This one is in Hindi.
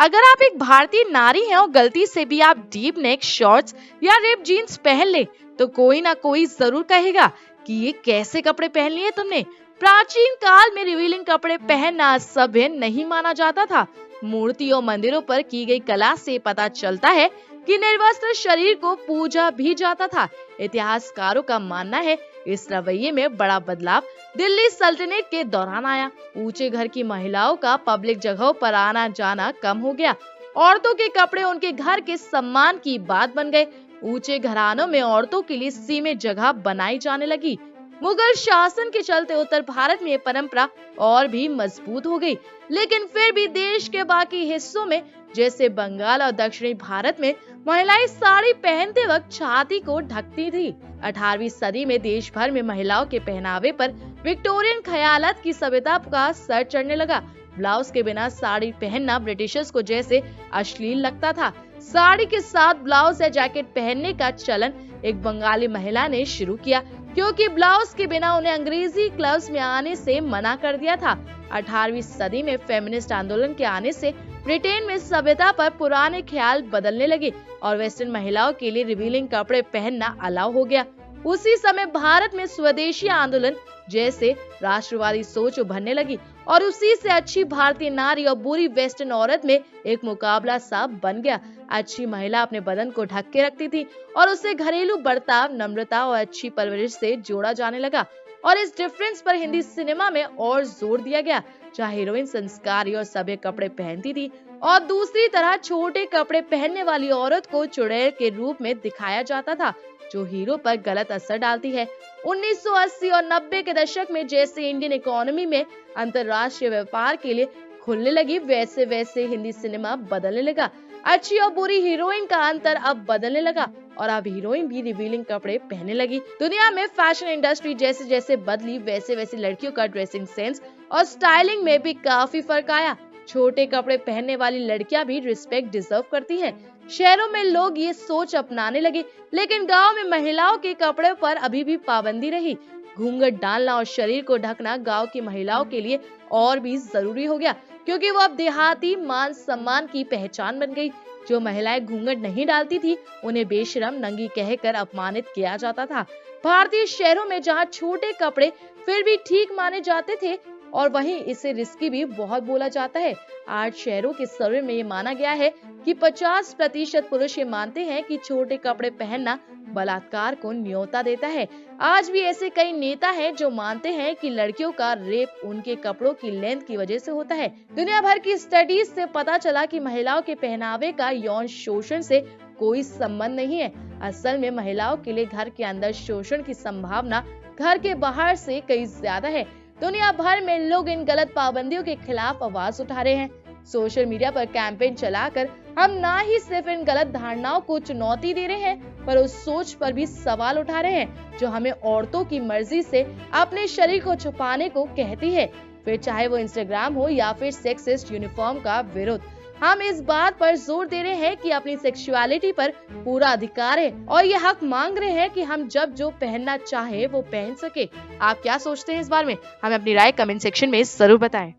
अगर आप एक भारतीय नारी हैं और गलती से भी आप डीप नेक शॉर्ट्स या रिप जीन्स पहन ले तो कोई ना कोई जरूर कहेगा कि ये कैसे कपड़े पहन लिए तुमने। प्राचीन काल में रिवीलिंग कपड़े पहनना सभ्य नहीं माना जाता था। मूर्ति और मंदिरों पर की गई कला से पता चलता है कि निर्वस्त्र शरीर को पूजा भी जाता था। इतिहासकारों का मानना है इस रवैये में बड़ा बदलाव दिल्ली सल्तनत के दौरान आया। ऊंचे घर की महिलाओं का पब्लिक जगहों पर आना जाना कम हो गया। औरतों के कपड़े उनके घर के सम्मान की बात बन गए। ऊंचे घरानों में औरतों के लिए सीमित जगह बनाई जाने लगी। मुगल शासन के चलते उत्तर भारत में ये परंपरा और भी मजबूत हो गई, लेकिन फिर भी देश के बाकी हिस्सों में जैसे बंगाल और दक्षिणी भारत में महिलाएं साड़ी पहनते वक्त छाती को ढकती थी। 18वीं सदी में देश भर में महिलाओं के पहनावे पर विक्टोरियन ख्यालात की सभ्यता का असर चढ़ने लगा। ब्लाउज के बिना साड़ी पहनना ब्रिटिशर्स को जैसे अश्लील लगता था। साड़ी के साथ ब्लाउज या जैकेट पहनने का चलन एक बंगाली महिला ने शुरू किया, क्योंकि ब्लाउज के बिना उन्हें अंग्रेजी क्लब्स में आने से मना कर दिया था। 18वीं सदी में फेमिनिस्ट आंदोलन के आने से ब्रिटेन में सभ्यता पर पुराने ख्याल बदलने लगे और वेस्टर्न महिलाओं के लिए रिवीलिंग कपड़े पहनना अलाउ हो गया। उसी समय भारत में स्वदेशी आंदोलन जैसे राष्ट्रवादी सोच उभरने लगी और उसी से अच्छी भारतीय नारी और बुरी वेस्टर्न औरत में एक मुकाबला सा बन गया। अच्छी महिला अपने बदन को ढक के रखती थी और उसे घरेलू बर्ताव, नम्रता और अच्छी परवरिश से जोड़ा जाने लगा और इस डिफरेंस पर हिंदी सिनेमा में और जोर दिया गया, जहाँ हीरोइन संस्कारी और सभ्य कपड़े पहनती थी और दूसरी तरह छोटे कपड़े पहनने वाली औरत को चुड़ैल के रूप में दिखाया जाता था, जो हीरो पर गलत असर डालती है। 1980 और 90 के दशक में जैसे इंडियन इकोनॉमी में अंतर्राष्ट्रीय व्यापार के लिए खुलने लगी, वैसे वैसे हिंदी सिनेमा बदलने लगा। अच्छी और बुरी हीरोइन का अंतर अब बदलने लगा और अब हीरोइन भी रिवीलिंग कपड़े पहनने लगी। दुनिया में फैशन इंडस्ट्री जैसे जैसे बदली, वैसे वैसे लड़कियों का ड्रेसिंग सेंस और स्टाइलिंग में भी काफी फर्क आया। छोटे कपड़े पहनने वाली लड़कियां भी रिस्पेक्ट डिजर्व करती हैं। शहरों में लोग ये सोच अपनाने लगे, लेकिन गांव में महिलाओं के कपड़े पर अभी भी पाबंदी रही। घूंघट डालना और शरीर को ढकना गांव की महिलाओं के लिए और भी जरूरी हो गया, क्योंकि वो अब देहाती मान सम्मान की पहचान बन गई। जो महिलाएं घूंघट नहीं डालती थी उन्हें बेशरम, नंगी कहकर अपमानित किया जाता था। भारतीय शहरों में जहाँ छोटे कपड़े फिर भी ठीक माने जाते थे और वहीं इसे रिस्की भी बहुत बोला जाता है। 8 शहरों के सर्वे में ये माना गया है कि 50% पुरुष ये मानते हैं कि छोटे कपड़े पहनना बलात्कार को न्योता देता है। आज भी ऐसे कई नेता हैं जो मानते हैं कि लड़कियों का रेप उनके कपड़ों की लेंथ की वजह से होता है। दुनिया भर की स्टडीज से पता चला कि महिलाओं के पहनावे का यौन शोषण से कोई संबंध नहीं है। असल में महिलाओं के लिए घर के अंदर शोषण की संभावना घर के बाहर से कई ज्यादा है। दुनिया भर में लोग इन गलत पाबंदियों के खिलाफ आवाज उठा रहे हैं। सोशल मीडिया पर कैंपेन चलाकर हम ना ही सिर्फ इन गलत धारणाओं को चुनौती दे रहे हैं, पर उस सोच पर भी सवाल उठा रहे हैं जो हमें औरतों की मर्जी से अपने शरीर को छुपाने को कहती है, फिर चाहे वो इंस्टाग्राम हो या फिर सेक्सिस्ट यूनिफॉर्म का विरोध। हम इस बात पर जोर दे रहे हैं कि अपनी सेक्सुअलिटी पर पूरा अधिकार है और ये हक मांग रहे हैं कि हम जब जो पहनना चाहे वो पहन सके। आप क्या सोचते हैं इस बारे में? हमें अपनी राय कमेंट सेक्शन में जरूर बताएं।